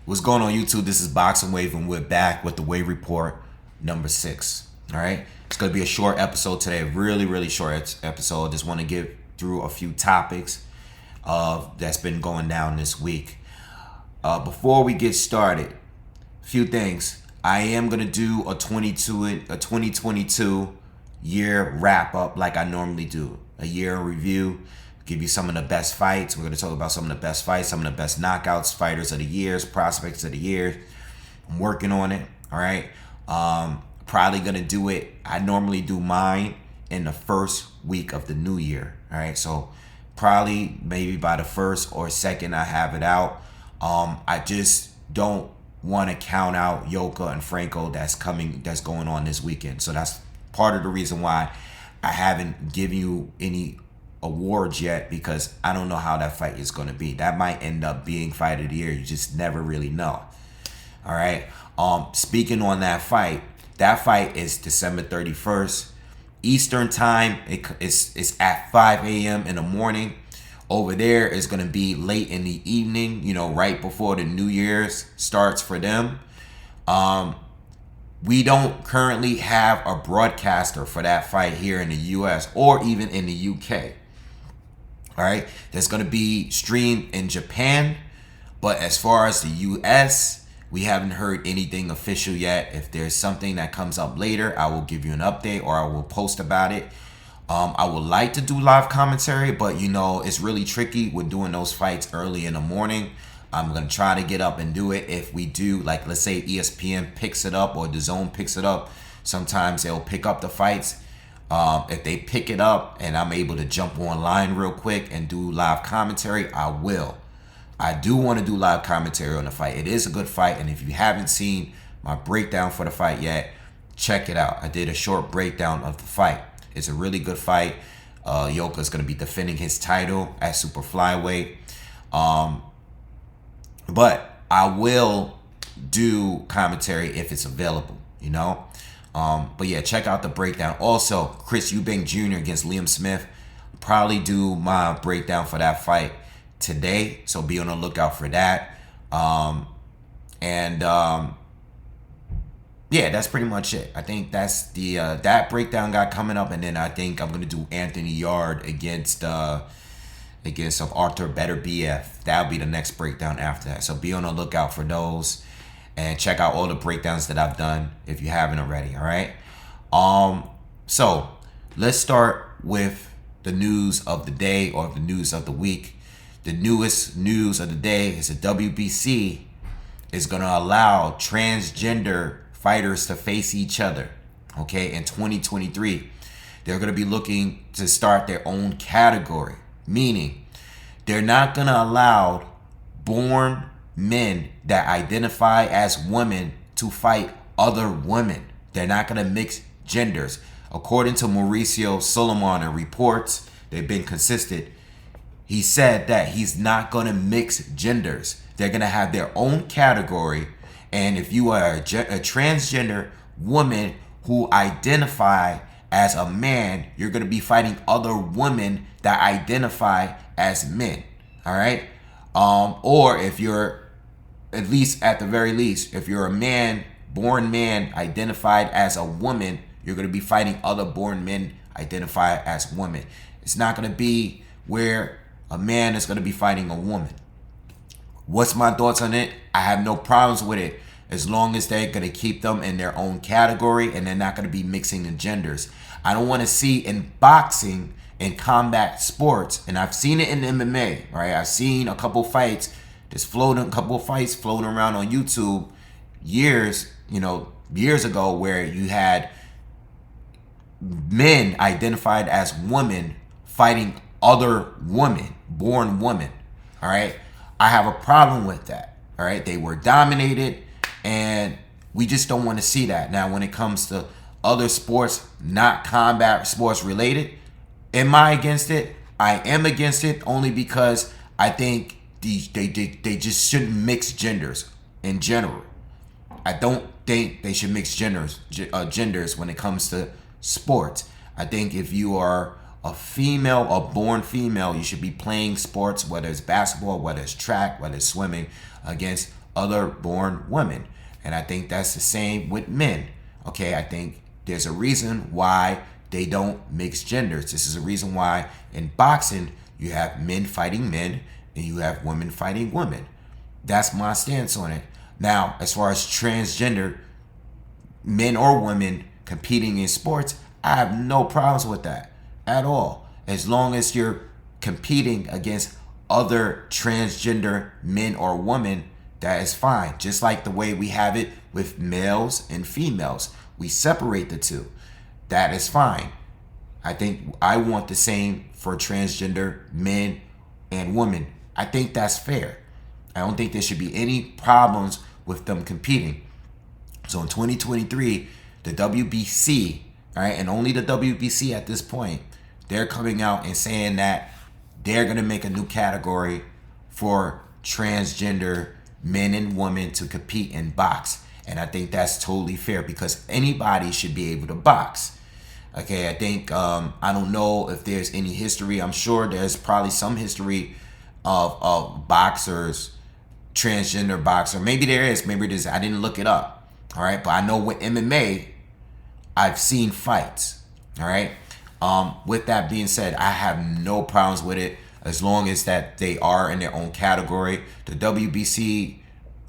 What's going on YouTube? This is Boxingwave and we're back with the Wave Report number 6. Alright? It's going to be a short episode today. Really short episode. Just want to get through a few topics that's been going down this week. Before we get started, a few things. I am going to do a 2022 year wrap up like I normally do. A year review. Give you some of the best fights. We're going to talk about some of the best fights, some of the best knockouts, fighters of the years, prospects of the year. I'm working on it. All right. Probably going to do it. I normally do mine in the first week of the new year. All right. So probably maybe by the first or second I have it out. I just don't want to count out Ioka and Franco that's going on this weekend. So that's part of the reason why I haven't given you any awards yet, because I don't know how that fight is going to be. That might end up being fight of the year. You just never really know. All right. Speaking on that fight is December 31st Eastern time. It's at 5 a.m. in the morning. Over there is going to be late in the evening, right before the New Year's starts for them. We don't currently have a broadcaster for that fight here in the U.S. or even in the U.K. All right, that's going to be streamed in Japan, but as far as the U.S., we haven't heard anything official yet. If there's something that comes up later, I will give you an update or I will post about it. I would like to do live commentary, but it's really tricky with doing those fights early in the morning. I'm going to try to get up and do it. If we do, like let's say ESPN picks it up or DAZN picks it up, sometimes they'll pick up the fights. If they pick it up and I'm able to jump online real quick and do live commentary, I will. I do want to do live commentary on the fight. It is a good fight, and if you haven't seen my breakdown for the fight yet, check it out. I did a short breakdown of the fight. It's a really good fight. Ioka is going to be defending his title at super flyweight. But I will do commentary if it's available, But yeah, check out the breakdown. Also, Chris Eubank Jr. against Liam Smith. Probably do my breakdown for that fight today, so be on the lookout for that. Yeah, that's pretty much it. I think that's the that breakdown got coming up, and then I think I'm gonna do Anthony Yard against Arthur Beterbiev. That'll be the next breakdown after that. So be on the lookout for those. And check out all the breakdowns that I've done if you haven't already, all right? So let's start with the news of the day or the news of the week. The newest news of the day is the WBC is going to allow transgender fighters to face each other, okay, in 2023. They're going to be looking to start their own category, meaning they're not going to allow born men that identify as women to fight other women. They're not going to mix genders. According to Mauricio Solomon and reports, they've been consistent. He said that he's not going to mix genders. They're going to have their own category. And if you are a transgender woman who identify as a man, you're going to be fighting other women that identify as men. All right. Or if you're, at the very least, if you're a man, born man, identified as a woman, you're going to be fighting other born men identified as women. It's not going to be where a man is going to be fighting a woman. What's my thoughts on it? I have no problems with it as long as they're going to keep them in their own category and they're not going to be mixing the genders. I don't want to see in boxing and combat sports, and I've seen it in MMA, right? I've seen a couple fights. There's a couple of fights floating around on YouTube years ago where you had men identified as women fighting other women, born women. All right. I have a problem with that. All right. They were dominated and we just don't want to see that. Now, when it comes to other sports, not combat sports related, am I against it? I am against it only because I think they just shouldn't mix genders in general. I don't think they should mix genders when it comes to sports. I think if you are a female or born female, you should be playing sports, whether it's basketball, whether it's track, whether it's swimming, against other born women. And I think that's the same with men. Okay, I think there's a reason why they don't mix genders. This is a reason why in boxing you have men fighting men and you have women fighting women. That's my stance on it. Now, as far as transgender men or women competing in sports, I have no problems with that at all. As long as you're competing against other transgender men or women, that is fine. Just like the way we have it with males and females. We separate the two. That is fine. I think I want the same for transgender men and women. I think that's fair. I don't think there should be any problems with them competing. So in 2023, the WBC, all right, and only the WBC at this point, they're coming out and saying that they're going to make a new category for transgender men and women to compete in box. And I think that's totally fair because anybody should be able to box. Okay, I think, I don't know if there's any history. I'm sure there's probably some history of boxers, transgender boxer. Maybe there is, maybe there's, I didn't look it up. All right, but I know with MMA, I've seen fights. All right. With that being said, I have no problems with it as long as that they are in their own category. The WBC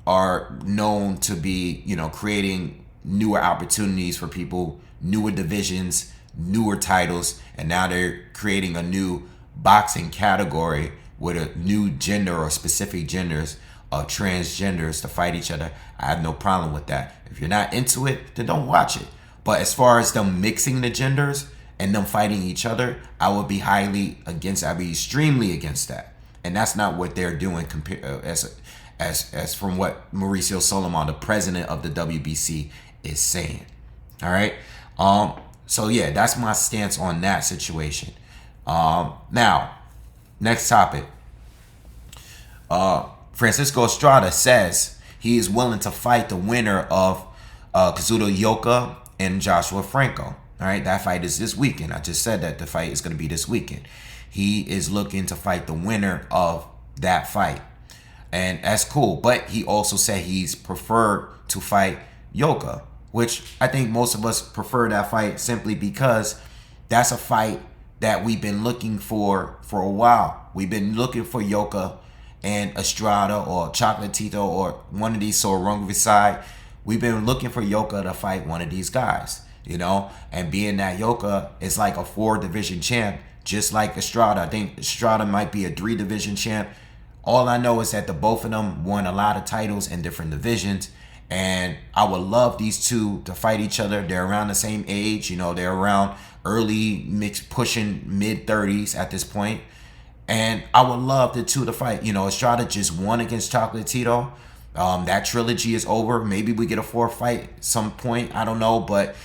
are known to be, you know, creating newer opportunities for people, newer divisions, newer titles, and now they're creating a new boxing category with a new gender or specific genders of transgenders to fight each other. I have no problem with that. If you're not into it, then don't watch it. But as far as them mixing the genders and them fighting each other, I would be highly against. I'd be extremely against that. And that's not what they're doing as from what Mauricio Solomon, the president of the WBC, is saying. All right. So yeah, that's my stance on that situation. Now, next topic. Francisco Estrada says he is willing to fight the winner of Kazuto Ioka and Joshua Franco. All right, that fight is this weekend. I just said that the fight is going to be this weekend. He is looking to fight the winner of that fight, and that's cool. But he also said he's preferred to fight Ioka, which I think most of us prefer that fight simply because that's a fight that we've been looking for a while. We've been looking for Ioka and Estrada or Chocolatito or one of these Sorong. We've been looking for Ioka to fight one of these guys, you know, and being that Ioka is like a 4-division champ, just like Estrada. I think Estrada might be a 3-division champ. All I know is that the both of them won a lot of titles in different divisions, and I would love these two to fight each other. They're around the same age, you know, they're around early mixed pushing mid-30s at this point. And I would love the two to fight. You know, Estrada just won against Chocolatito. That trilogy is over. Maybe we get a 4th fight at some point. I don't know. But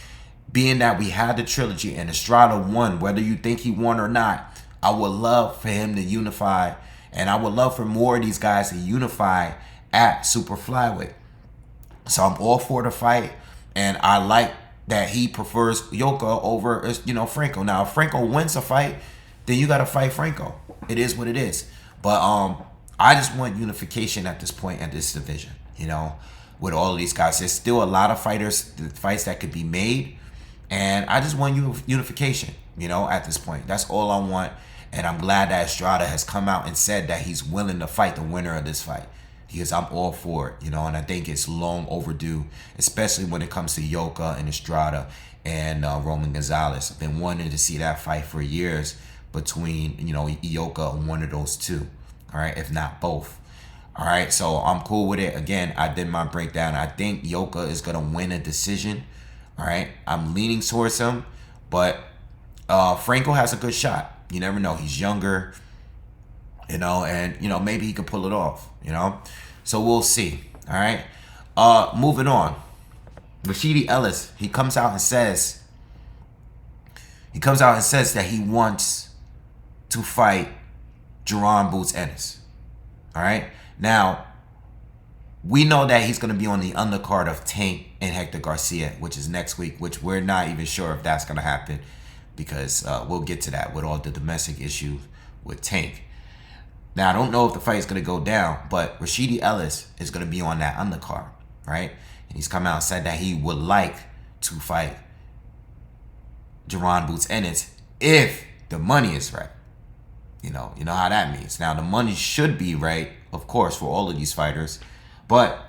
being that we had the trilogy and Estrada won, whether you think he won or not, I would love for him to unify. And I would love for more of these guys to unify at super flyweight. So I'm all for the fight. And I like that he prefers Ioka over, you know, Franco. Now, if Franco wins a fight, then you got to fight Franco. It is what it is. But I just want unification at this point at this division, you know, with all of these guys. There's still a lot of fights that could be made. And I just want unification, you know, at this point. That's all I want. And I'm glad that Estrada has come out and said that he's willing to fight the winner of this fight. Because I'm all for it, you know, and I think it's long overdue, especially when it comes to Ioka and Estrada and Roman Gonzalez. I've been wanting to see that fight for years between, you know, Ioka and one of those two, all right, if not both. All right, so I'm cool with it. Again, I did my breakdown. I think Ioka is going to win a decision, all right? I'm leaning towards him, but Franco has a good shot. You never know. He's younger, you know, and, you know, maybe he could pull it off, you know? So we'll see, all right? Moving on. Rashidi Ellis, he comes out and says that he wants to fight Jaron Boots Ennis, all right? Now, we know that he's going to be on the undercard of Tank and Hector Garcia, which is next week, which we're not even sure if that's going to happen because we'll get to that with all the domestic issues with Tank. Now, I don't know if the fight is going to go down, but Rashidi Ellis is going to be on that undercard, right? And he's come out and said that he would like to fight Jaron Boots Ennis if the money is right. You know how that means. Now, the money should be right, of course, for all of these fighters, but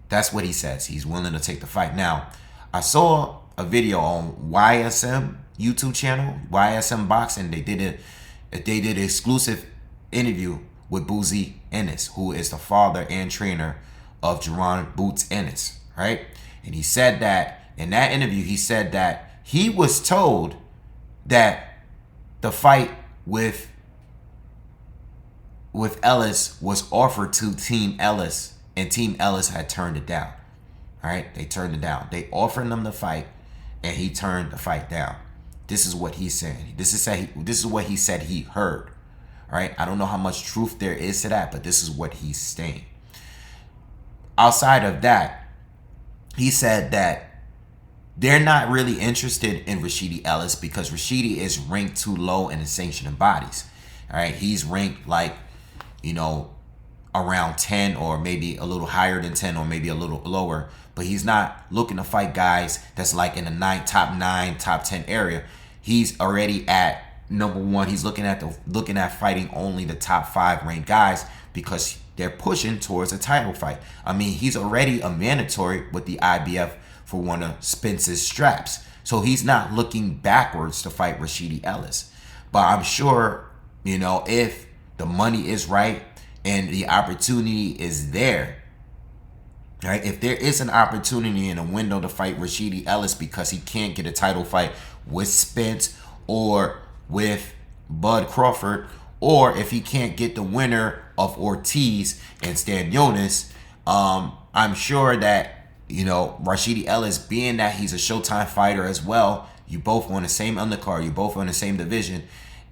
that's what he says. He's willing to take the fight. Now, I saw a video on YSM YouTube channel, YSM Boxing. They did an exclusive interview with Boozy Ennis, who is the father and trainer of Jaron Boots Ennis, right? And he said that in that interview, he said that he was told that the fight with Ellis was offered to Team Ellis, and Team Ellis had turned it down. All right, they turned it down. They offered him the fight, and he turned the fight down. This is what he's saying. This is what he said he heard. All right, I don't know how much truth there is to that, but this is what he's saying. Outside of that, he said that they're not really interested in Rashidi Ellis because Rashidi is ranked too low in the sanctioning bodies. All right, he's ranked like, around 10 or maybe a little higher than 10 or maybe a little lower, but he's not looking to fight guys that's like in the top 9, top 10 area. He's already at number 1. He's looking at fighting only the top 5 ranked guys because they're pushing towards a title fight. I mean, he's already a mandatory with the IBF for one of Spence's straps. So he's not looking backwards to fight Rashidi Ellis. But I'm sure, if the money is right and the opportunity is there, right? If there is an opportunity in a window to fight Rashidi Ellis because he can't get a title fight with Spence or with Bud Crawford, or if he can't get the winner of Ortiz and Stanionis, I'm sure that, Rashidi Ellis, being that he's a Showtime fighter as well, you both on the same undercard, you both on the same division.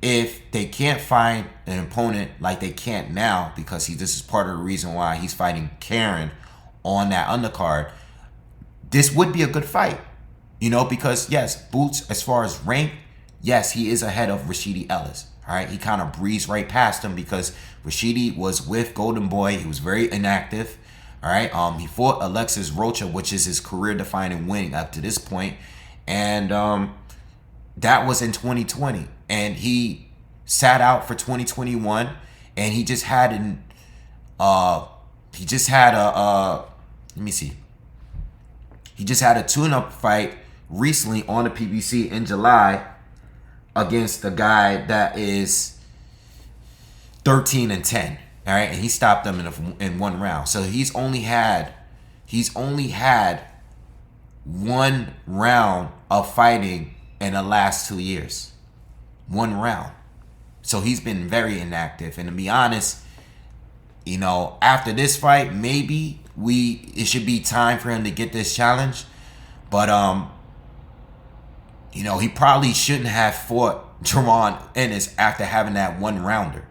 If they can't find an opponent like they can't now, because this is part of the reason why he's fighting Karen on that undercard, this would be a good fight, because yes, Boots, as far as rank, yes, he is ahead of Rashidi Ellis. All right, he kind of breezed right past him because Rashidi was with Golden Boy. He was very inactive. All right, he fought Alexis Rocha, which is his career-defining win up to this point, and that was in 2020, and he sat out for 2021, and he just had a tune-up fight recently on the PBC in July against a guy that is 13-10. All right, and he stopped them in one round. So he's only had one round of fighting in the last 2 years. One round. So he's been very inactive. And to be honest, after this fight, maybe it should be time for him to get this challenge. But he probably shouldn't have fought Jaron Ennis after having that one rounder.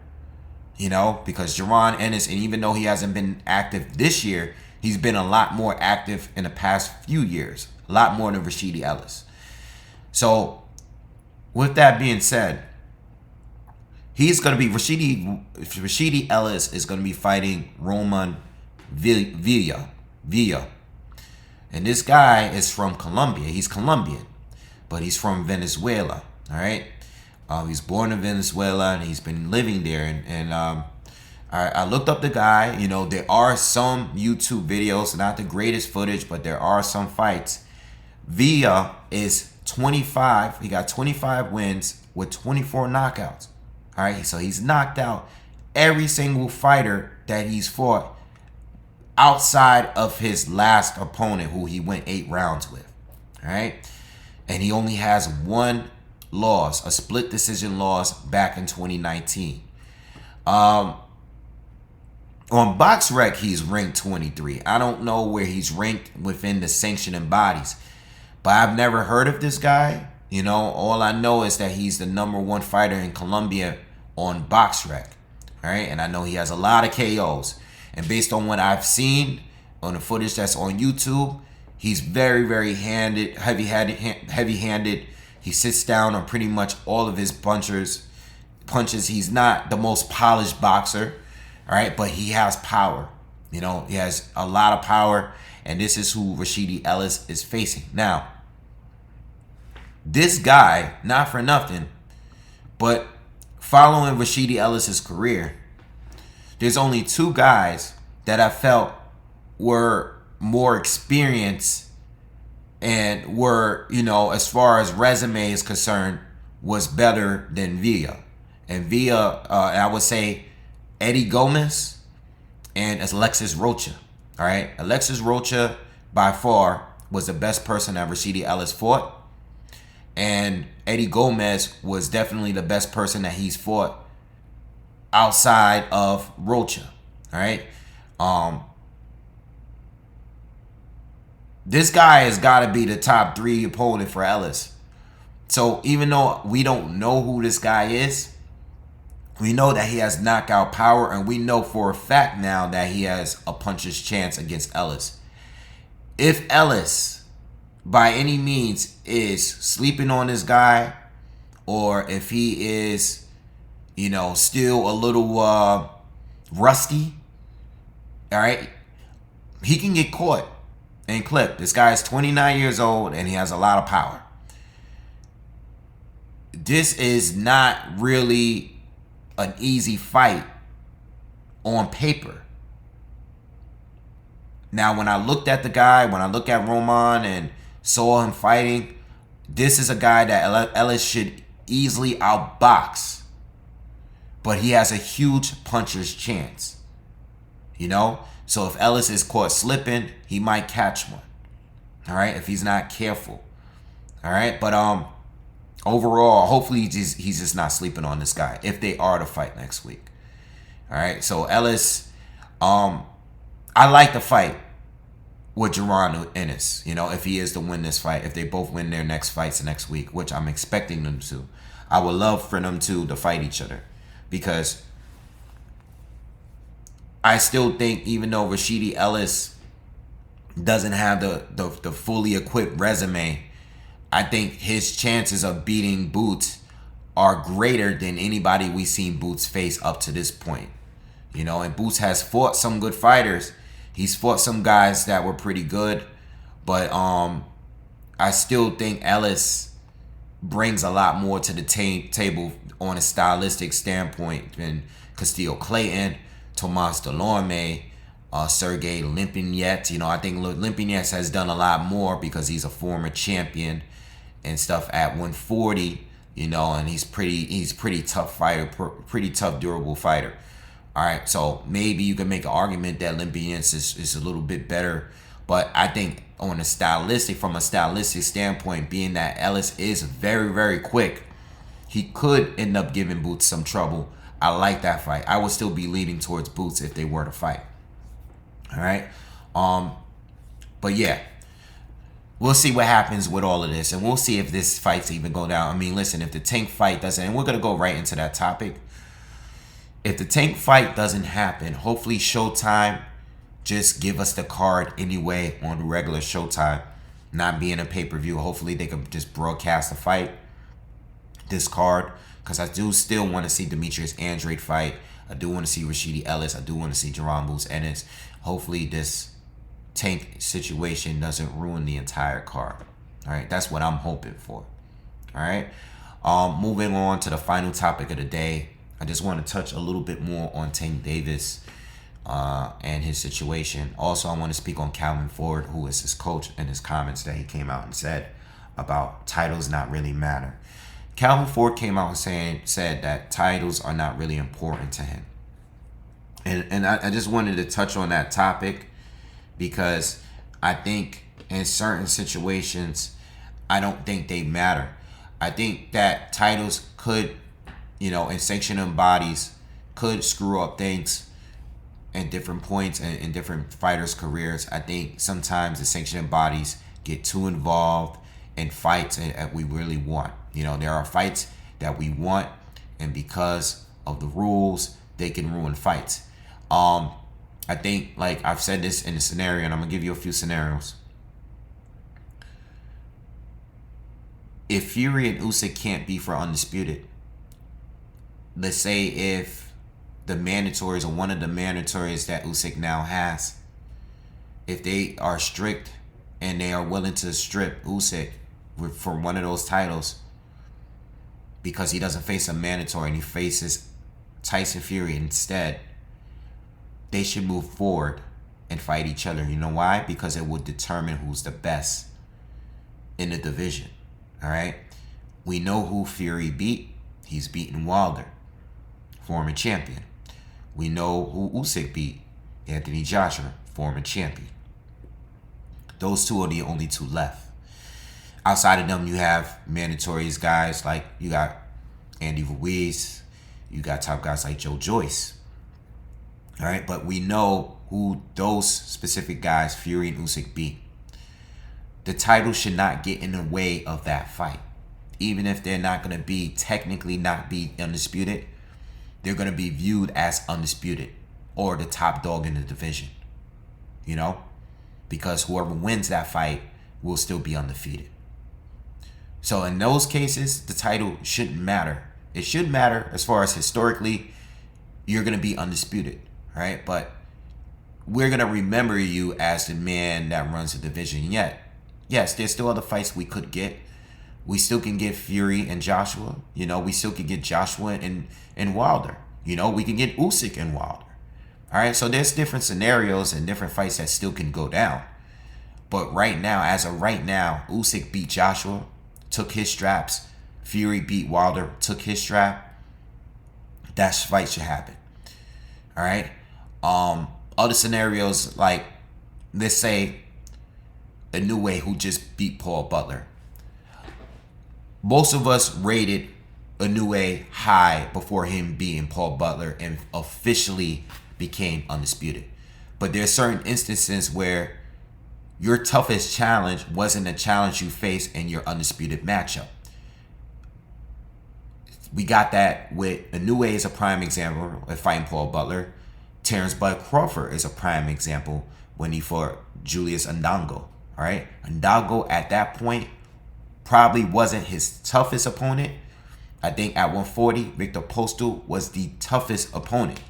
Because Jaron Ennis, and even though he hasn't been active this year, he's been a lot more active in the past few years. A lot more than Rashidi Ellis. So, with that being said, he's going to be, Rashidi Ellis is going to be fighting Roman Villa. And this guy is from Colombia. He's Colombian, but he's from Venezuela, all right? He's born in Venezuela, and he's been living there. And I looked up the guy. There are some YouTube videos, not the greatest footage, but there are some fights. Villa is 25. He got 25 wins with 24 knockouts. All right, so he's knocked out every single fighter that he's fought outside of his last opponent, who he went 8 rounds with. All right, and he only has one loss, a split decision loss back in 2019. On BoxRec, he's ranked 23. I don't know where he's ranked within the sanctioning bodies, but I've never heard of this guy. All I know is that he's the #1 fighter in Colombia on BoxRec. All right, and I know he has a lot of KOs. And based on what I've seen on the footage that's on YouTube, he's very, very heavy-handed. He sits down on pretty much all of his punchers. punches. He's not the most polished boxer, all right, but he has power. You know, he has a lot of power, and this is who Rashidi Ellis is facing. Now, this guy, not for nothing, but following Rashidi Ellis's career, there's only two guys that I felt were more experienced and were, you know, as far as resume is concerned, was better than Villa. And Villa, I would say Eddie Gomez and Alexis Rocha. All right, Alexis Rocha by far was the best person that Rashidi Ellis fought, and Eddie Gomez was definitely the best person that he's fought outside of Rocha. All right, this guy has got to be the top 3 opponent for Ellis. So even though we don't know who this guy is, we know that he has knockout power, and we know for a fact now that he has a puncher's chance against Ellis. If Ellis, by any means, is sleeping on this guy, or if he is, you know, still a little rusty, all right, he can get caught and clipped. This guy is 29 years old, and he has a lot of power. This is not really an easy fight on paper. Now, when I looked at the guy, when I look at Roman and saw him fighting, this is a guy that Ellis should easily outbox. But he has a huge puncher's chance. You know? So if Ellis is caught slipping, he might catch one. All right? If he's not careful. All right? But overall, hopefully he's just not sleeping on this guy if they are to fight next week. All right, so Ellis, I like the fight with Jaron and Ennis. You know, if he is to win this fight, if they both win their next fights next week, which I'm expecting them to, I would love for them to fight each other, because I still think, even though Rashidi Ellis doesn't have the fully equipped resume, I think his chances of beating Boots are greater than anybody we've seen Boots face up to this point. You know, and Boots has fought some good fighters. He's fought some guys that were pretty good. But I still think Ellis brings a lot more to the table on a stylistic standpoint than Castillo Clayton, Tomas Delorme, Sergey Limpinets. You know, I think Limpinets has done a lot more because he's a former champion and stuff at 140, you know, and he's pretty tough fighter, pretty tough, durable fighter. All right, so maybe you can make an argument that Limpinets is a little bit better, but I think from a stylistic standpoint, being that Ellis is very, very quick, he could end up giving Boots some trouble. I like that fight. I would still be leaning towards Boots if they were to fight. All right, but yeah. We'll see what happens with all of this, and we'll see if this fight's even go down. I mean, listen, if the Tank fight doesn't, and we're going to go right into that topic. If the Tank fight doesn't happen, hopefully Showtime just give us the card anyway on the regular Showtime, not being a pay-per-view. Hopefully they can just broadcast the fight, this card, because I do still want to see Demetrius Andrade fight. I do want to see Rashidi Ellis. I do want to see Jaron Ennis. Hopefully this Tank situation doesn't ruin the entire card. All right, that's what I'm hoping for. All right, moving on to the final topic of the day. I just want to touch a little bit more on Tank Davis and his situation. Also, I want to speak on Calvin Ford, who is his coach, and his comments that he came out and said about titles not really matter. Calvin Ford came out and said that titles are not really important to him. And I just wanted to touch on that topic, because I think in certain situations, I don't think they matter. I think that titles could, you know, and sanctioning bodies could screw up things at different points in different fighters' careers. I think sometimes the sanctioning bodies get too involved in fights that we really want. You know, there are fights that we want, and because of the rules, they can ruin fights. I think, like I've said this in a scenario, and I'm going to give you a few scenarios. If Fury and Usyk can't be for Undisputed, let's say if the mandatories or one of the mandatories that Usyk now has, if they are strict and they are willing to strip Usyk for one of those titles because he doesn't face a mandatory and he faces Tyson Fury instead, they should move forward and fight each other. You know why? Because it would determine who's the best in the division. All right? We know who Fury beat. He's beaten Wilder, former champion. We know who Usyk beat. Anthony Joshua, former champion. Those two are the only two left. Outside of them, you have mandatories guys like you got Andy Ruiz. You got top guys like Joe Joyce. All right, but we know who those specific guys, Fury and Usyk, beat. The title should not get in the way of that fight. Even if they're not going to be technically not be undisputed, they're going to be viewed as undisputed or the top dog in the division. You know? Because whoever wins that fight will still be undefeated. So in those cases, the title shouldn't matter. It should matter as far as historically, you're going to be undisputed, right? But we're going to remember you as the man that runs the division. Yet, yes, there's still other fights we could get. We still can get Fury and Joshua. You know, we still can get Joshua and Wilder. You know, we can get Usyk and Wilder. All right, so there's different scenarios and different fights that still can go down. But right now, as of right now, Usyk beat Joshua, took his straps. Fury beat Wilder, took his strap. That fight should happen. All right. Other scenarios like, let's say, Inoue, who just beat Paul Butler. Most of us rated Inoue high before him beating Paul Butler and officially became undisputed. But there's certain instances where your toughest challenge wasn't a challenge you faced in your undisputed matchup. We got that with Inoue is a prime example of fighting Paul Butler. Terrence Bud Crawford is a prime example when he fought Julius Ndongo. All right, Ndongo at that point probably wasn't his toughest opponent. I think at 140, Victor Postal was the toughest opponent.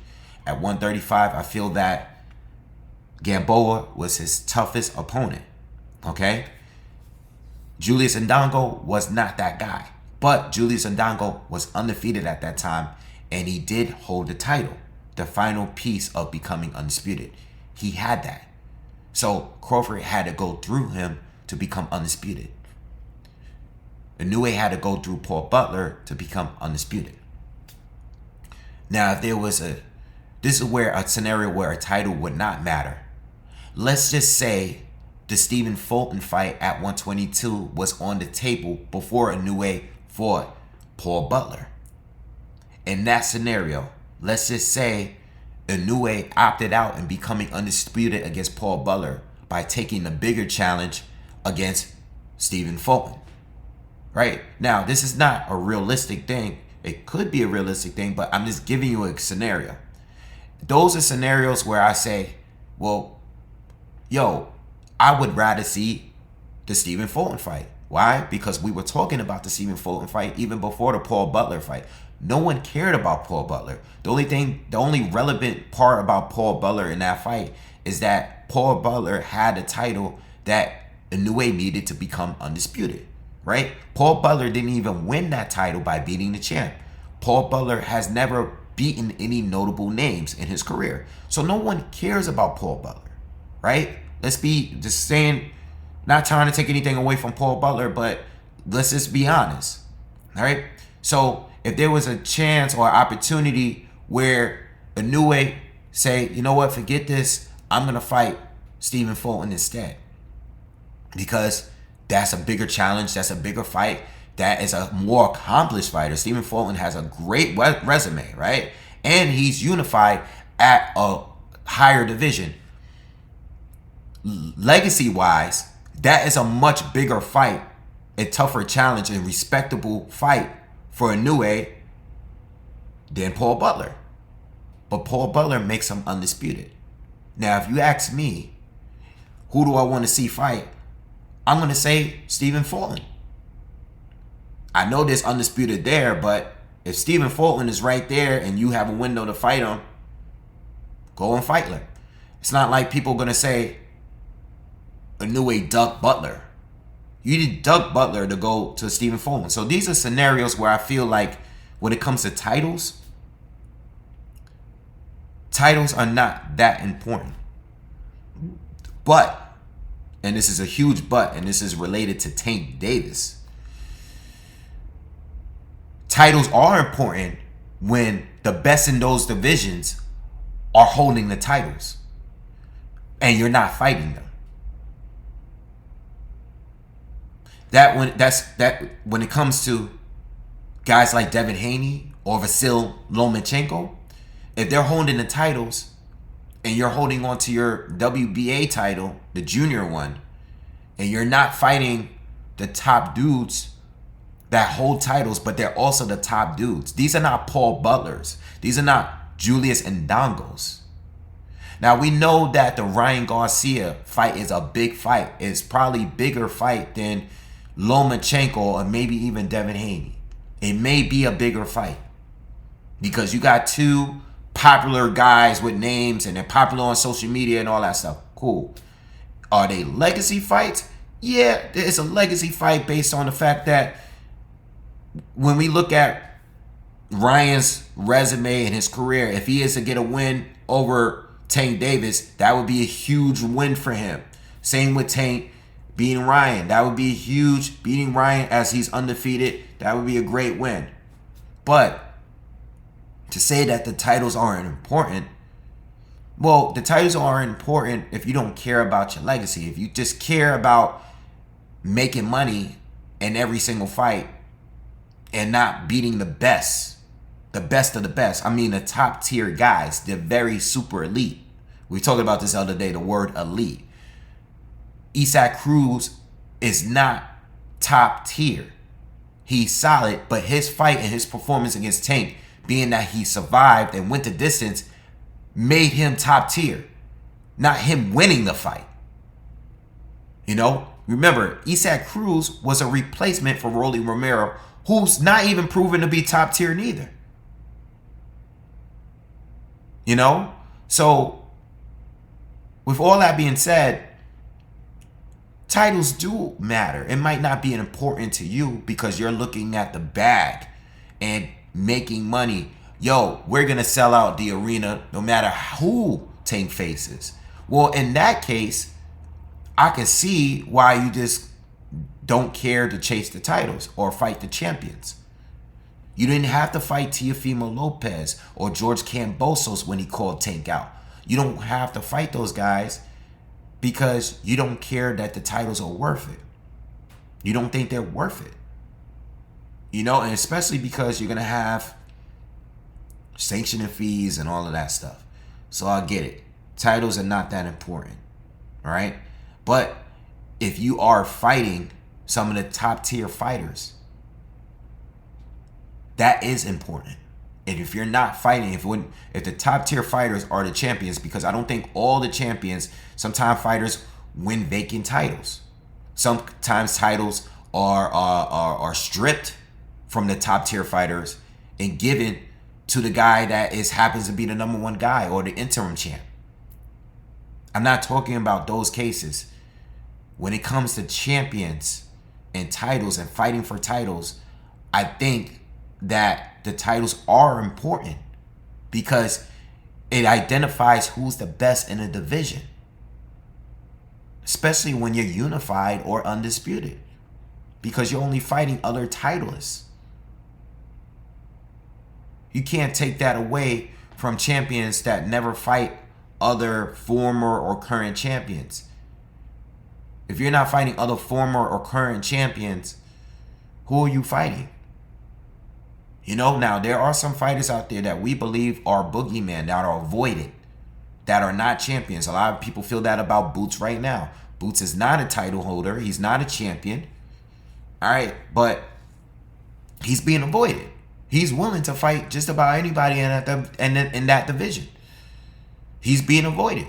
At 135, I feel that Gamboa was his toughest opponent. Okay? Julius Ndongo was not that guy. But Julius Ndongo was undefeated at that time, and he did hold the title, the final piece of becoming undisputed. He had that. So Crawford had to go through him to become undisputed. Inoue had to go through Paul Butler to become undisputed. Now, if there was this is where a scenario where a title would not matter. Let's just say the Stephen Fulton fight at 122 was on the table before Inoue fought Paul Butler. In that scenario, let's just say Inoue opted out and becoming undisputed against Paul Butler by taking the bigger challenge against Stephen Fulton. Right? Now, this is not a realistic thing. It could be a realistic thing, but I'm just giving you a scenario. Those are scenarios where I say, well, yo, I would rather see the Stephen Fulton fight. Why? Because we were talking about the Stephen Fulton fight even before the Paul Butler fight. No one cared about Paul Butler. The only relevant part about Paul Butler in that fight is that Paul Butler had a title that Inoue needed to become undisputed. Right? Paul Butler didn't even win that title by beating the champ. Paul Butler has never beaten any notable names in his career. So no one cares about Paul Butler. Right? Let's be just saying, not trying to take anything away from Paul Butler, but let's just be honest. All right? So if there was a chance or opportunity where Inoue say, you know what, forget this, I'm going to fight Stephen Fulton instead. Because that's a bigger challenge. That's a bigger fight. That is a more accomplished fighter. Stephen Fulton has a great resume, right? And he's unified at a higher division. Legacy-wise, that is a much bigger fight, a tougher challenge, and respectable fight for Inoue than Paul Butler. But Paul Butler makes him undisputed. Now, if you ask me, who do I want to see fight? I'm going to say Stephen Fulton. I know there's undisputed there, but If Stephen Fulton is right there and you have a window to fight him, go and fight him. It's not like people are going to say, a new way Doug Butler. You need Doug Butler to go to Stephen Fulton. So these are scenarios where I feel like when it comes to titles are not that important. But, and this is a huge but, and this is related to Tank Davis. Titles are important when the best in those divisions are holding the titles and you're not fighting them. When it comes to guys like Devin Haney or Vasyl Lomachenko, if they're holding the titles and you're holding on to your WBA title, the junior one, and you're not fighting the top dudes that hold titles, but they're also the top dudes. These are not Paul Butlers. These are not Julius Ndongos. Now, we know that the Ryan Garcia fight is a big fight. It's probably a bigger fight than Lomachenko or maybe even Devin Haney. It may be a bigger fight because you got two popular guys with names and they're popular on social media and all that stuff. Cool. Are they legacy fights? Yeah, it's a legacy fight based on the fact that when we look at Ryan's resume and his career, if he is to get a win over Tank Davis, that would be a huge win for him. Same with Tank beating Ryan. That would be huge. Beating Ryan as he's undefeated, that would be a great win. But to say that the titles aren't important, well, the titles aren't important if you don't care about your legacy. If you just care about making money in every single fight and not beating the best of the best. I mean, the top tier guys, the very super elite. We talked about this the other day, the word elite. Isaac Cruz is not top tier. He's solid, but his fight and his performance against Tank, being that he survived and went the distance, made him top tier. Not him winning the fight. You know? Remember, Isaac Cruz was a replacement for Rolly Romero, who's not even proven to be top tier neither. You know? So, with all that being said, titles do matter. It might not be important to you because you're looking at the bag and making money. Yo, we're going to sell out the arena no matter who Tank faces. Well, in that case, I can see why you just don't care to chase the titles or fight the champions. You didn't have to fight Teofimo Lopez or George Kambosos when he called Tank out. You don't have to fight those guys because you don't care that the titles are worth it. You don't think they're worth it. You know, and especially because you're going to have sanctioning fees and all of that stuff. So I get it. Titles are not that important. All right? But if you are fighting some of the top tier fighters, that is important. And if you're not fighting, if the top tier fighters are the champions, because I don't think all the champions, sometimes fighters win vacant titles. Sometimes titles are stripped from the top tier fighters and given to the guy that happens to be the number one guy or the interim champ. I'm not talking about those cases. When it comes to champions and titles and fighting for titles, I think that the titles are important because it identifies who's the best in a division, especially when you're unified or undisputed, because you're only fighting other titleists. You can't take that away from champions that never fight other former or current champions. If you're not fighting other former or current champions, who are you fighting? You know, now there are some fighters out there that we believe are boogeymen, that are avoided, that are not champions. A lot of people feel that about Boots right now. Boots is not a title holder. He's not a champion. All right, but he's being avoided. He's willing to fight just about anybody in that division. He's being avoided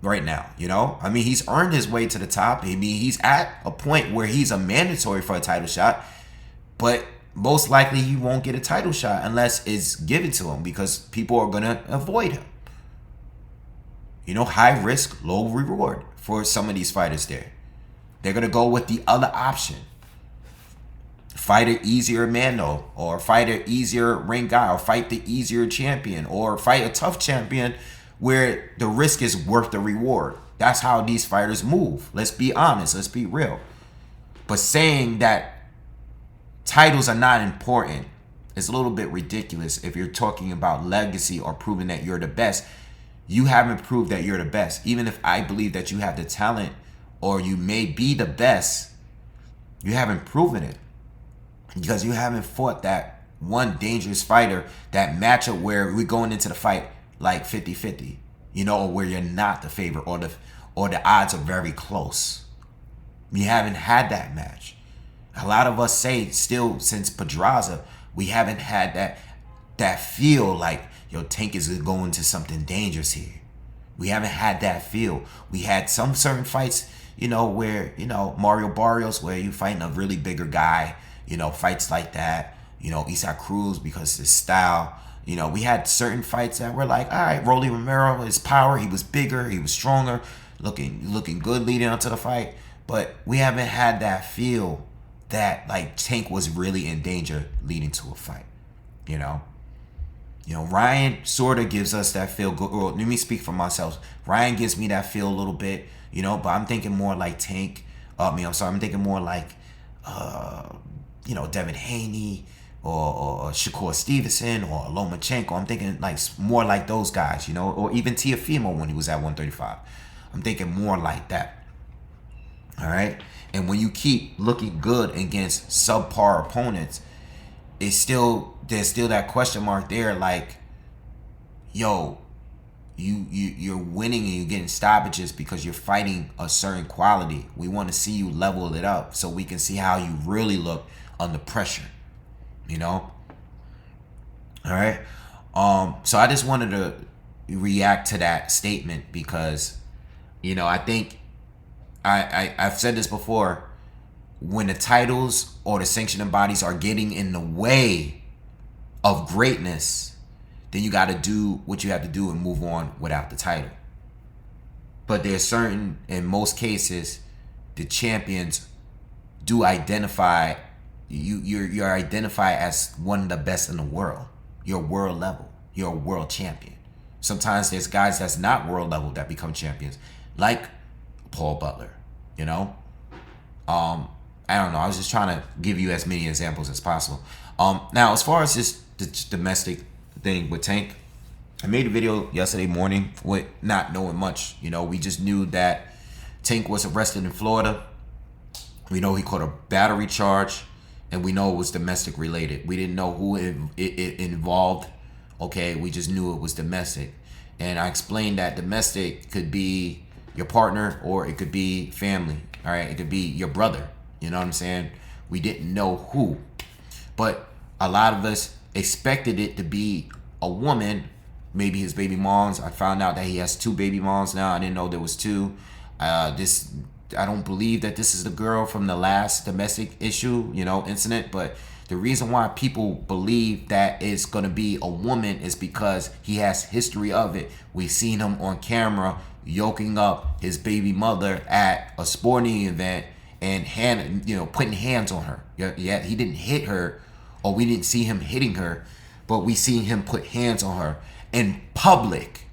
right now, you know? I mean, he's earned his way to the top. I mean, he's at a point where he's a mandatory for a title shot, but most likely he won't get a title shot unless it's given to him, because people are going to avoid him. You know, high risk, low reward for some of these fighters there. They're going to go with the other option. Fight an easier man, though, or fight an easier ring guy, or fight the easier champion, or fight a tough champion where the risk is worth the reward. That's how these fighters move. Let's be honest. Let's be real. But saying that titles are not important is a little bit ridiculous if you're talking about legacy or proving that you're the best. You haven't proved that you're the best. Even if I believe that you have the talent or you may be the best, you haven't proven it, because you haven't fought that one dangerous fighter, that matchup where we're going into the fight like 50-50, you know, or where you're not the favorite, or the odds are very close. You haven't had that match. A lot of us say still since Pedraza, we haven't had that feel like, yo, Tank is going to something dangerous here. We haven't had that feel. We had some certain fights, you know, where, you know, Mario Barrios, where you fighting a really bigger guy, you know, fights like that. You know, Isaac Cruz, because his style. You know, we had certain fights that were like, all right, Rolly Romero, his power, he was bigger, he was stronger, looking good leading up to the fight. But we haven't had that feel that like Tank was really in danger leading to a fight. You know, Ryan sort of gives us that feel. Well, let me speak for myself. Ryan gives me that feel a little bit, you know, but I'm thinking more like Tank. I'm thinking more like, you know, Devin Haney or Shakur Stevenson or Lomachenko. I'm thinking like more like those guys, you know, or even Teofimo when he was at 135. I'm thinking more like that. All right. And when you keep looking good against subpar opponents, there's still that question mark there. Like, yo, you're winning and you're getting stoppages because you're fighting a certain quality. We want to see you level it up so we can see how you really look under pressure. You know? All right. So I just wanted to react to that statement because, you know, I think I've said this before. When the titles or the sanctioning bodies are getting in the way of greatness, then you got to do what you have to do and move on without the title. But there's certain, in most cases, the champions do identify, you're identified as one of the best in the world. You're world level. You're a world champion. Sometimes there's guys that's not world level that become champions, like Paul Butler, you know? I don't know. I was just trying to give you as many examples as possible. Now, as far as this the domestic thing with Tank, I made a video yesterday morning with not knowing much. You know, we just knew that Tank was arrested in Florida. We know he caught a battery charge, and we know it was domestic related. We didn't know who it involved. Okay, we just knew it was domestic. And I explained that domestic could be your partner or it could be family. All right, it could be your brother. You know what I'm saying? We didn't know who. But a lot of us expected it to be a woman, maybe his baby moms. I found out that he has 2 baby moms now. I didn't know there was 2. I don't believe that this is the girl from the last domestic issue, you know, incident. But the reason why people believe that it's going to be a woman is because he has history of it. We've seen him on camera yoking up his baby mother at a sporting event and putting hands on her. Yeah, he didn't hit her, or we didn't see him hitting her, but we seen him put hands on her in public.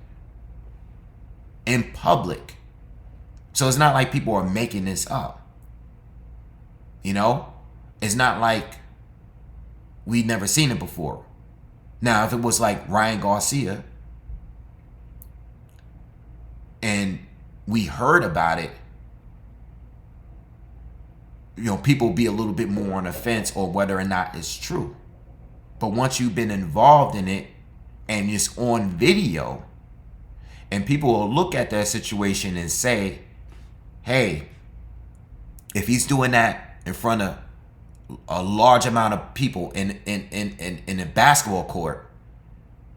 In public. So it's not like people are making this up. You know? It's not like we'd never seen it before. Now, if it was like Ryan Garcia and we heard about it, you know, people be a little bit more on the fence or whether or not it's true. But once you've been involved in it and it's on video, and people will look at that situation and say, hey, if he's doing that in front of a large amount of people in a basketball court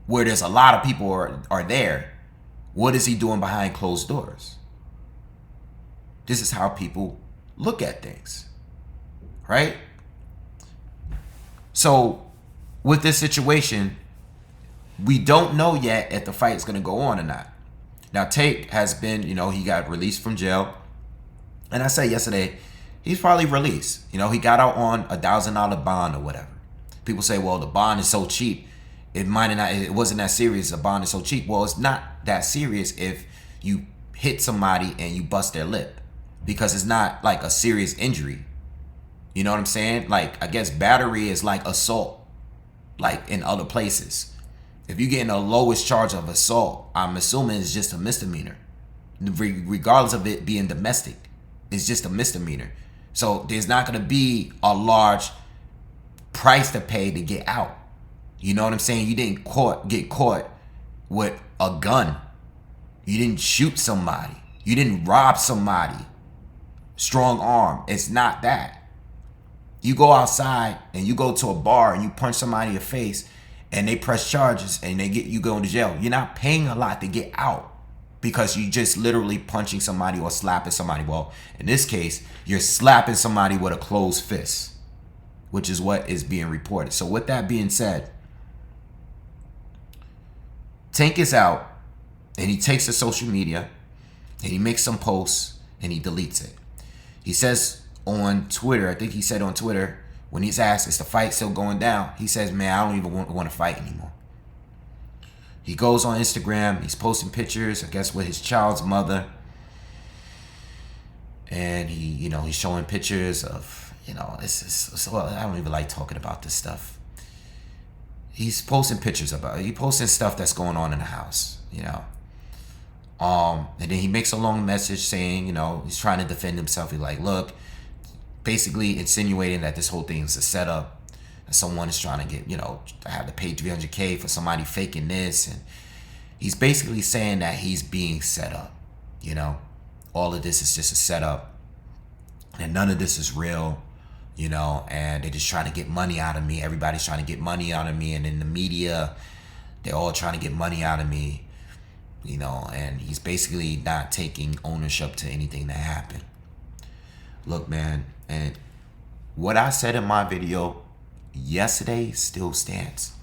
where there's a lot of people are there, what is he doing behind closed doors? This is how people look at things, right? So with this situation, we don't know yet if the fight is going to go on or not. Now, Tate has been, he got released from jail. And I said yesterday, he's probably released. He got out on $1,000 bond or whatever. People say, well, the bond is so cheap. It wasn't that serious. The bond is so cheap. Well, it's not that serious if you hit somebody and you bust their lip, because it's not like a serious injury. You know what I'm saying? Like, I guess battery is like assault, like in other places. If you're getting the lowest charge of assault, I'm assuming it's just a misdemeanor, regardless of it being domestic. It's just a misdemeanor. So there's not going to be a large price to pay to get out. You know what I'm saying? You didn't get caught with a gun. You didn't shoot somebody. You didn't rob somebody. Strong arm. It's not that. You go outside and you go to a bar and you punch somebody in your face and they press charges and you go into jail. You're not paying a lot to get out because you just literally punching somebody or slapping somebody. Well, in this case, you're slapping somebody with a closed fist, which is what is being reported. So with that being said, Tank is out and he takes to social media and he makes some posts and he deletes it. He says on Twitter, I think he said on Twitter, when he's asked, is the fight still going down? He says, man, I don't even want to fight anymore. He goes on Instagram. He's posting pictures, I guess, with his child's mother. And he's showing pictures of, so I don't even like talking about this stuff. He's posting pictures he's posting stuff that's going on in the house, And then he makes a long message saying, he's trying to defend himself. He's like, look, basically insinuating that this whole thing is a setup, and someone is trying to get, to have to pay $300K for somebody faking this. And he's basically saying that he's being set up, all of this is just a setup and none of this is real, and they're just trying to get money out of me. Everybody's trying to get money out of me. And in the media, they're all trying to get money out of me, and he's basically not taking ownership to anything that happened. Look, man, and what I said in my video yesterday still stands.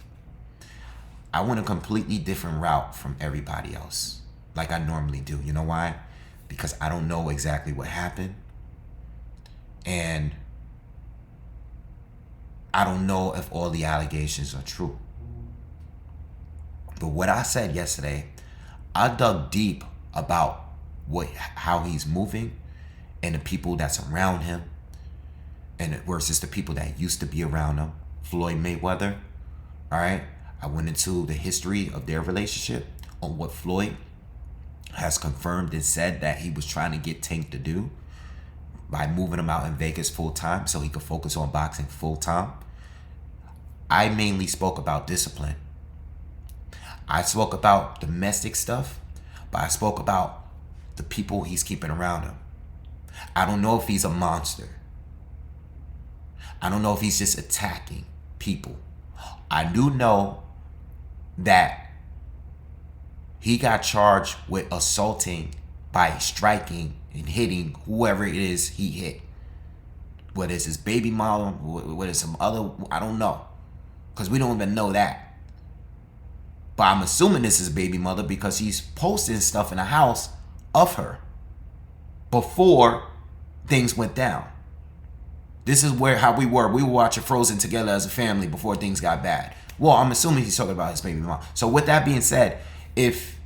I went a completely different route from everybody else, like I normally do. You know why? Because I don't know exactly what happened. And I don't know if all the allegations are true. But what I said yesterday, I dug deep about how he's moving and the people that's around him, and versus the people that used to be around him. Floyd Mayweather, all right? I went into the history of their relationship, on what Floyd has confirmed and said that he was trying to get Tank to do by moving him out in Vegas full time so he could focus on boxing full time. I mainly spoke about discipline. I spoke about domestic stuff, but I spoke about the people he's keeping around him. I don't know if he's a monster. I don't know if he's just attacking people. I do know that he got charged with assaulting by striking and hitting whoever it is he hit. Whether it's his baby mama, whether it's some other, I don't know. Because we don't even know that. But I'm assuming this is baby mother because he's posting stuff in the house of her before things went down. This is how we were. We were watching Frozen together as a family before things got bad. Well, I'm assuming he's talking about his baby mom. So with that being said, if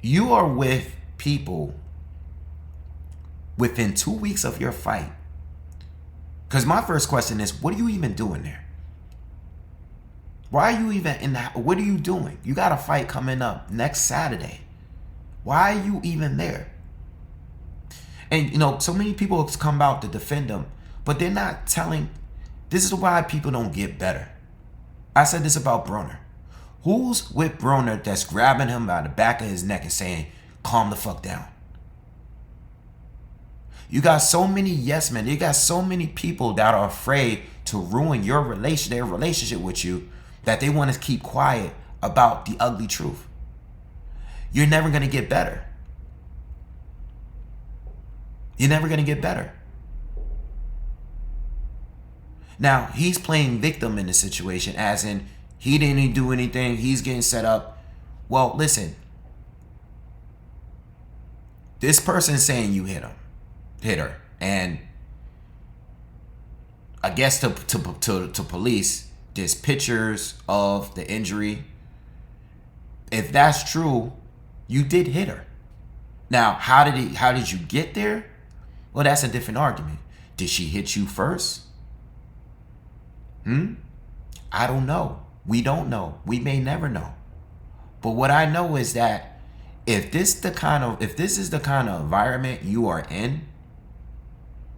you are with people within 2 weeks of your fight, because my first question is, what are you even doing there? Why are you even in that? What are you doing? You got a fight coming up next Saturday. Why are you even there? And, so many people come out to defend him, but they're not telling. This is why people don't get better. I said this about Broner. Who's with Broner that's grabbing him by the back of his neck and saying, calm the fuck down? You got so many yes men. You got so many people that are afraid to ruin their relationship with you, that they want to keep quiet about the ugly truth. You're never going to get better. You're never going to get better. Now, he's playing victim in the situation, as in he didn't do anything. He's getting set up. Well, listen. This person's saying you hit her. And I guess to police, there's pictures of the injury. If that's true, you did hit her. Now, how did you get there? Well, that's a different argument. Did she hit you first? I don't know. We don't know. We may never know. But what I know is that if this is the kind of environment you are in,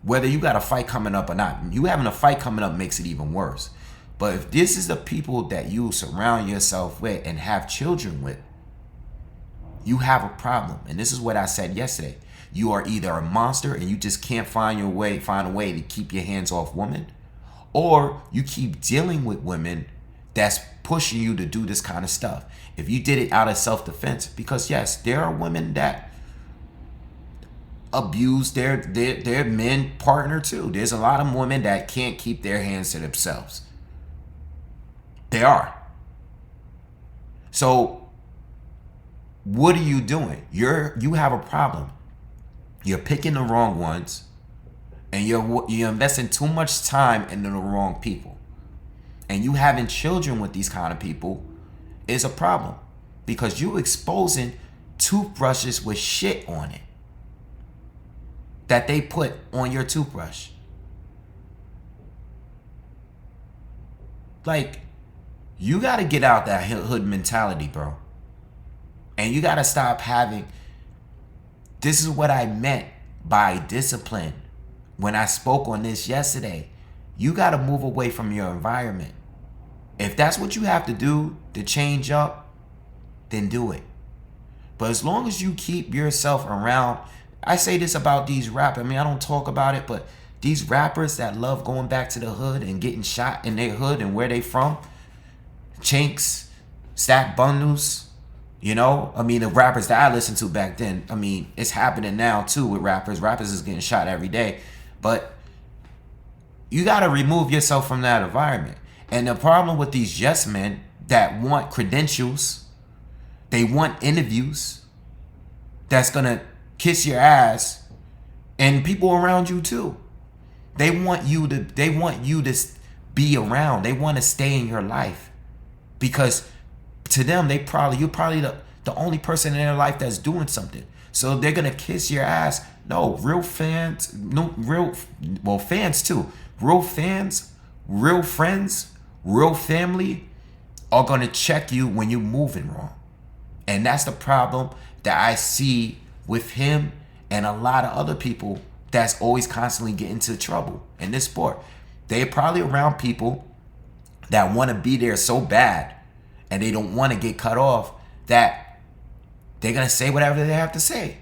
whether you got a fight coming up or not, you having a fight coming up makes it even worse. But if this is the people that you surround yourself with and have children with, you have a problem. And this is what I said yesterday. You are either a monster and you just can't find a way to keep your hands off women, or you keep dealing with women that's pushing you to do this kind of stuff. If you did it out of self-defense, because yes, there are women that abuse their men partner too. There's a lot of women that can't keep their hands to themselves. They are. So what are you doing? You have a problem. You're picking the wrong ones, and you're investing too much time into the wrong people. And you having children with these kind of people is a problem, because you exposing toothbrushes with shit on it that they put on your toothbrush. Like, you got to get out that hood mentality, bro. And you got to stop having... This is what I meant by discipline when I spoke on this yesterday. You got to move away from your environment. If that's what you have to do to change up, then do it. But as long as you keep yourself around... I say this about these rappers. I mean, I don't talk about it, but these rappers that love going back to the hood and getting shot in their hood and where they from, Chinks, Stack Bundles, you know? I mean, the rappers that I listened to back then, I mean, it's happening now too with rappers. Rappers is getting shot every day. But you got to remove yourself from that environment. And the problem with these yes men that want credentials, they want interviews that's going to kiss your ass, and people around you too. They want you to be around. They want to stay in your life, because to them, you're probably the only person in their life that's doing something. So they're gonna kiss your ass. No, fans too. Real fans, real friends, real family are gonna check you when you're moving wrong. And that's the problem that I see with him and a lot of other people that's always constantly getting into trouble in this sport. They're probably around people that want to be there so bad, and they don't want to get cut off, that they're going to say whatever they have to say.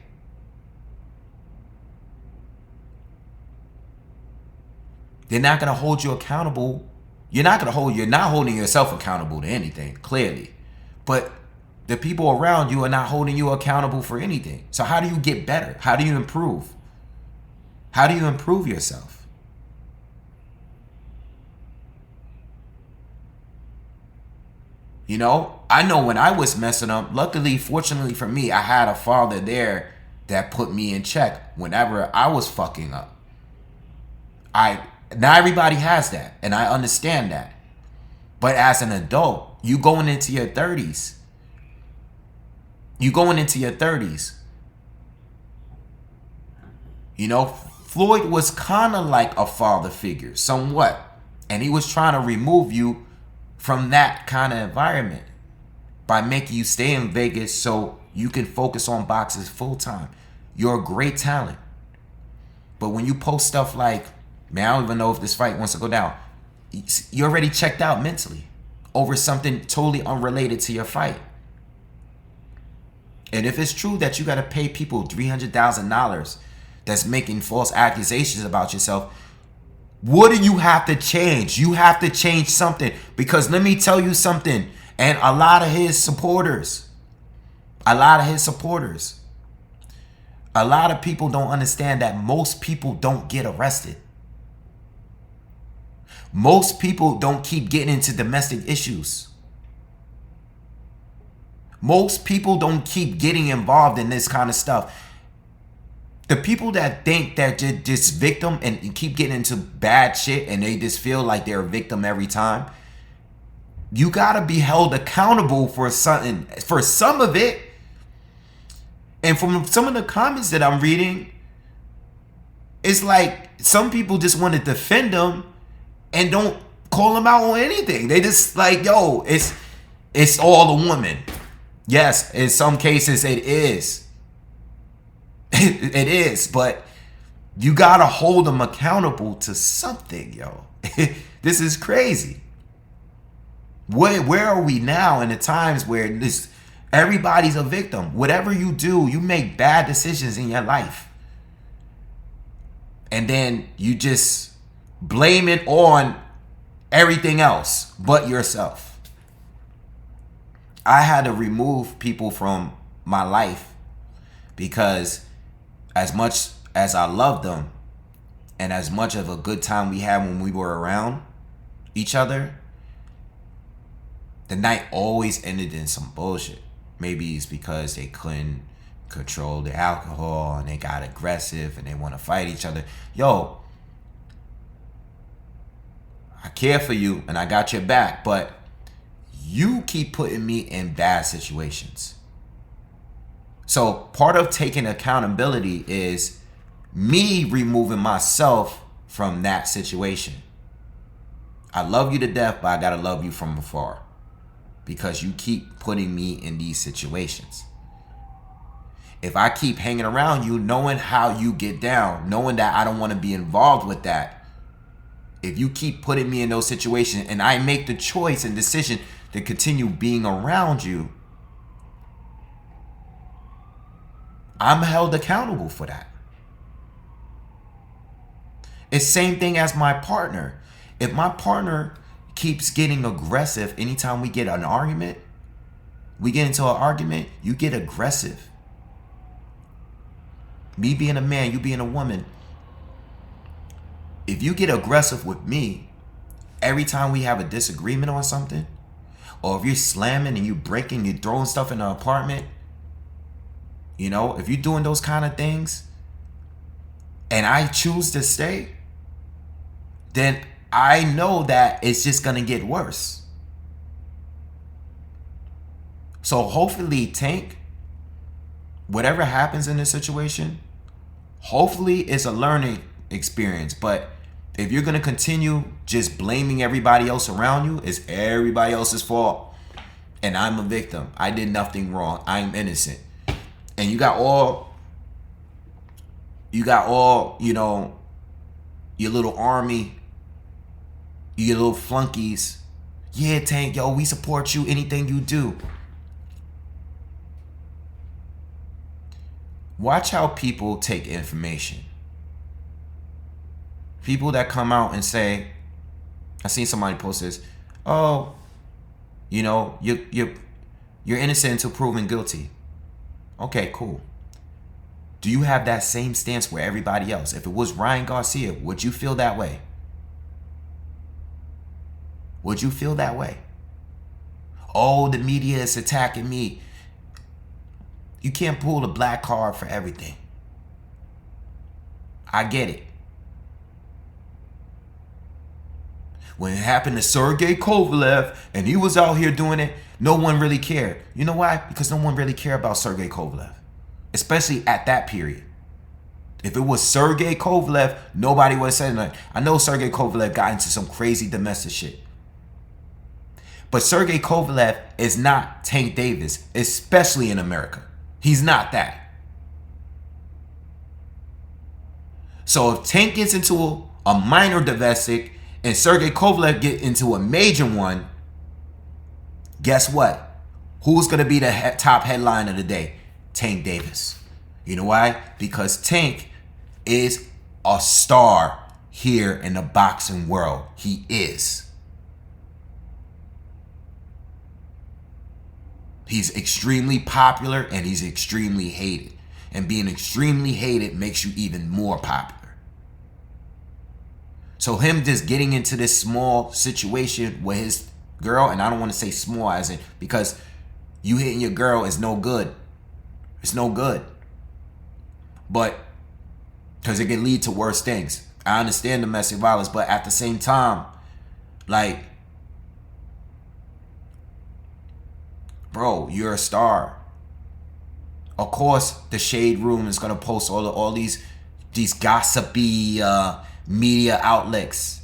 They're not going to hold you accountable. You're not holding yourself accountable to anything, clearly. But the people around you are not holding you accountable for anything. So how do you get better? How do you improve? How do you improve yourself? You know, I know when I was messing up, luckily, fortunately for me, I had a father there that put me in check whenever I was fucking up. Not everybody has that, and I understand that. But as an adult, you going into your 30s. You know, Floyd was kind of like a father figure, somewhat. And he was trying to remove you from that kind of environment by making you stay in Vegas so you can focus on boxing full time. You're a great talent. But when you post stuff like, man, I don't even know if this fight wants to go down, you're already checked out mentally over something totally unrelated to your fight. And if it's true that you got to pay people $300,000 that's making false accusations about yourself, what do you have to change? You have to change something. Because let me tell you something, and a lot of his supporters, a lot of people don't understand that most people don't get arrested. Most people don't keep getting into domestic issues. Most people don't keep getting involved in this kind of stuff. The people that think that they're just victim and keep getting into bad shit and they just feel like they're a victim every time, you gotta be held accountable for something, for some of it. And from some of the comments that I'm reading, it's like some people just want to defend them and don't call them out on anything. They just like, yo, it's all a woman. Yes, in some cases it is. It is, but you gotta hold them accountable to something, yo. This is crazy. Where are we now in the times where everybody's a victim? Whatever you do, you make bad decisions in your life. And then you just blame it on everything else but yourself. I had to remove people from my life because as much as I loved them and as much of a good time we had when we were around each other, the night always ended in some bullshit. Maybe it's because they couldn't control the alcohol and they got aggressive and they want to fight each other. Yo, I care for you and I got your back, but you keep putting me in bad situations. So part of taking accountability is me removing myself from that situation. I love you to death, but I gotta love you from afar because you keep putting me in these situations. If I keep hanging around you, knowing how you get down, knowing that I don't want to be involved with that, if you keep putting me in those situations and I make the choice and decision to continue being around you, I'm held accountable for that. It's same thing as my partner. If my partner keeps getting aggressive anytime we get an argument, we get into an argument, you get aggressive. Me being a man, you being a woman, if you get aggressive with me every time we have a disagreement on something, or if you're slamming and you breaking, you're throwing stuff in the apartment, you know, if you're doing those kind of things and I choose to stay, then I know that it's just going to get worse. So hopefully, Tank, whatever happens in this situation, hopefully it's a learning experience. But if you're going to continue just blaming everybody else around you, it's everybody else's fault and I'm a victim, I did nothing wrong, I'm innocent, and you got all, you know, your little army, your little flunkies, yeah, Tank, yo, we support you, anything you do. Watch how people take information. People that come out and say, I seen somebody post this, oh, you know, you're innocent until proven guilty. Okay, cool. Do you have that same stance where everybody else? If it was Ryan Garcia, would you feel that way? Would you feel that way? Oh, the media is attacking me. You can't pull the black card for everything. I get it. When it happened to Sergey Kovalev and he was out here doing it, no one really cared. You know why? Because no one really cared about Sergey Kovalev, especially at that period. If it was Sergey Kovalev, nobody would have said nothing. I know Sergey Kovalev got into some crazy domestic shit. But Sergey Kovalev is not Tank Davis, especially in America. He's not that. So if Tank gets into a minor domestic and Sergey Kovalev get into a major one, guess what? Who's going to be the top headline of the day? Tank Davis. You know why? Because Tank is a star here in the boxing world. He is. He's extremely popular and he's extremely hated. And being extremely hated makes you even more popular. So him just getting into this small situation with his girl, and I don't want to say small as in, because you hitting your girl is no good. It's no good. But because it can lead to worse things. I understand domestic violence, but at the same time, like, bro, you're a star. Of course, the Shade Room is gonna post all these gossipy media outlets.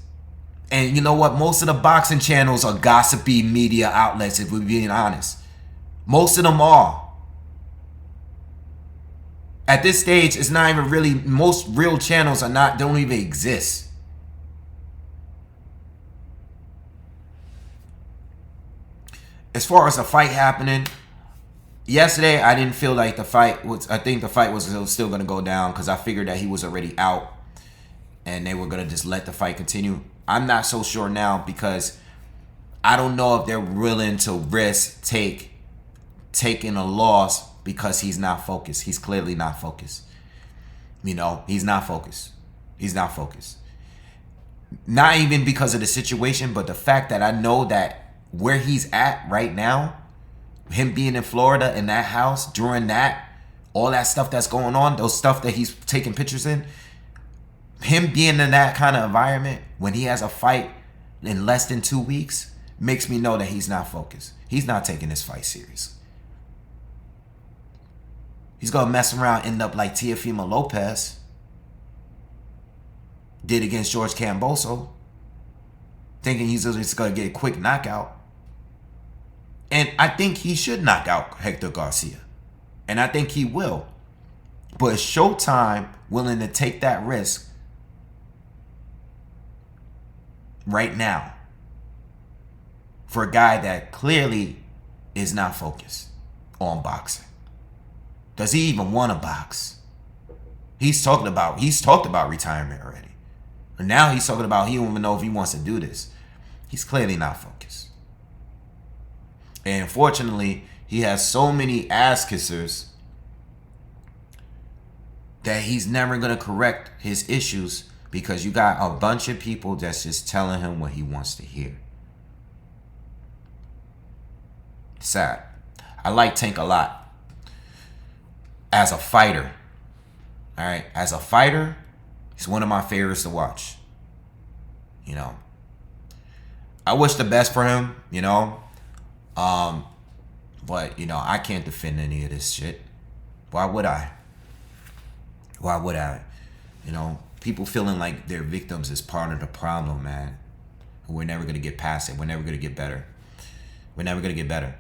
And you know what? Most of the boxing channels are gossipy media outlets, if we're being honest. Most of them are. At this stage, it's not even really, most real channels don't even exist. As far as the fight happening, yesterday I didn't feel like the fight was, I think the fight was still going to go down because I figured that he was already out and they were going to just let the fight continue. I'm not so sure now because I don't know if they're willing to risk taking a loss because he's not focused. He's clearly not focused. You know, he's not focused. He's not focused. Not even because of the situation, but the fact that I know that where he's at right now, him being in Florida in that house during that, all that stuff that's going on, those stuff that he's taking pictures in, him being in that kind of environment when he has a fight in less than 2 weeks makes me know that he's not focused. He's not taking this fight serious. He's going to mess around, end up like Teofimo Lopez did against George Camboso, thinking he's just going to get a quick knockout. And I think he should knock out Hector Garcia. And I think he will. But is Showtime willing to take that risk right now for a guy that clearly is not focused on boxing? Does he even want to box? He's talked about retirement already. And now he's talking about he don't even know if he wants to do this. He's clearly not focused. And unfortunately, he has so many ass kissers that he's never going to correct his issues because you got a bunch of people that's just telling him what he wants to hear. Sad. I like Tank a lot. As a fighter, all right, as a fighter, he's one of my favorites to watch. You know, I wish the best for him, you know, but, you know, I can't defend any of this shit. Why would I? Why would I? You know, people feeling like they're victims is part of the problem, man. We're never going to get past it. We're never going to get better. We're never going to get better.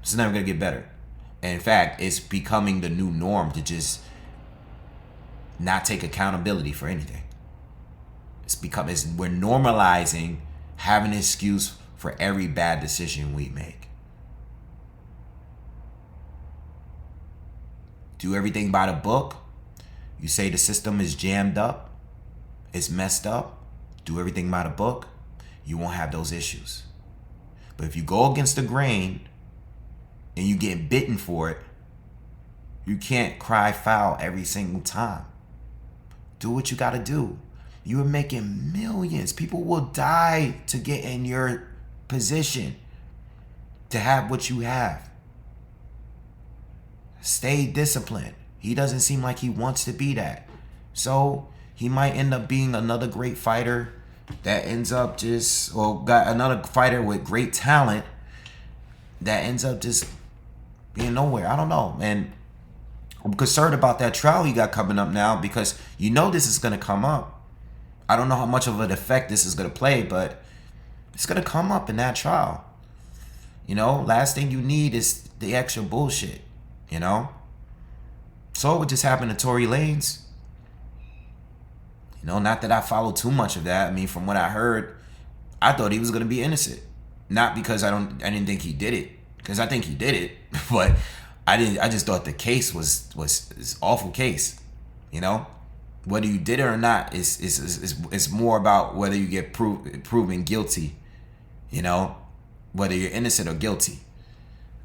It's never going to get better. And in fact, it's becoming the new norm to just not take accountability for anything. We're normalizing having an excuse for every bad decision we make. Do everything by the book. You say the system is jammed up, it's messed up. Do everything by the book. You won't have those issues. But if you go against the grain and you get bitten for it, you can't cry foul every single time. Do what you gotta do. You are making millions. People will die to get in your position, to have what you have. Stay disciplined. He doesn't seem like he wants to be that. So he might end up being another great fighter that ends up got another fighter with great talent that ends up just being nowhere. I don't know. And I'm concerned about that trial he got coming up now because you know this is going to come up. I don't know how much of an effect this is going to play, but it's going to come up in that trial. You know, last thing you need is the extra bullshit, you know? So what just happened to Tory Lanez? You know, not that I follow too much of that. I mean, from what I heard, I thought he was going to be innocent. Not because I didn't think he did it, because I think he did it, but I just thought the case was an awful case, you know? Whether you did it or not is more about whether you get proven guilty, you know? Whether you're innocent or guilty,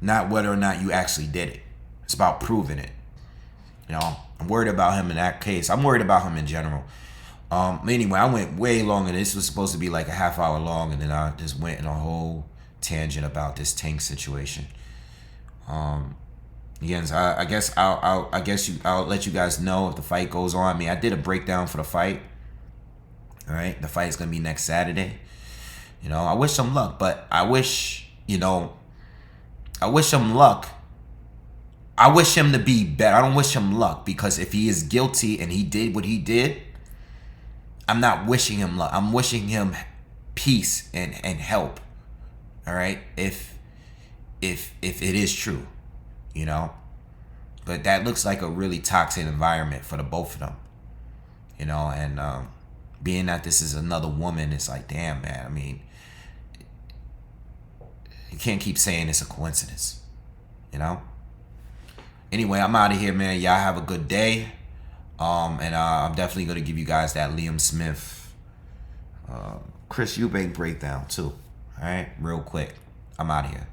not whether or not you actually did it. It's about proving it. You know, I'm worried about him in that case. I'm worried about him in general. Anyway, I went way longer. This was supposed to be like a half hour long, and then I just went in a whole tangent about this Tank situation. Again, so I guess I'll let you guys know if the fight goes on. I mean, I did a breakdown for the fight. All right, the fight is gonna be next Saturday. You know, I wish him luck, but I wish him luck. I wish him to be better. I don't wish him luck, because if he is guilty and he did what he did, I'm not wishing him luck. I'm wishing him peace and help. All right, if it is true, you know. But that looks like a really toxic environment for the both of them, you know. And being that this is another woman, it's like, damn, man. I mean, you can't keep saying it's a coincidence, you know. Anyway, I'm out of here, man. Y'all have a good day. And I'm definitely going to give you guys that Liam Smith, Chris Eubank breakdown too. All right, real quick. I'm out of here.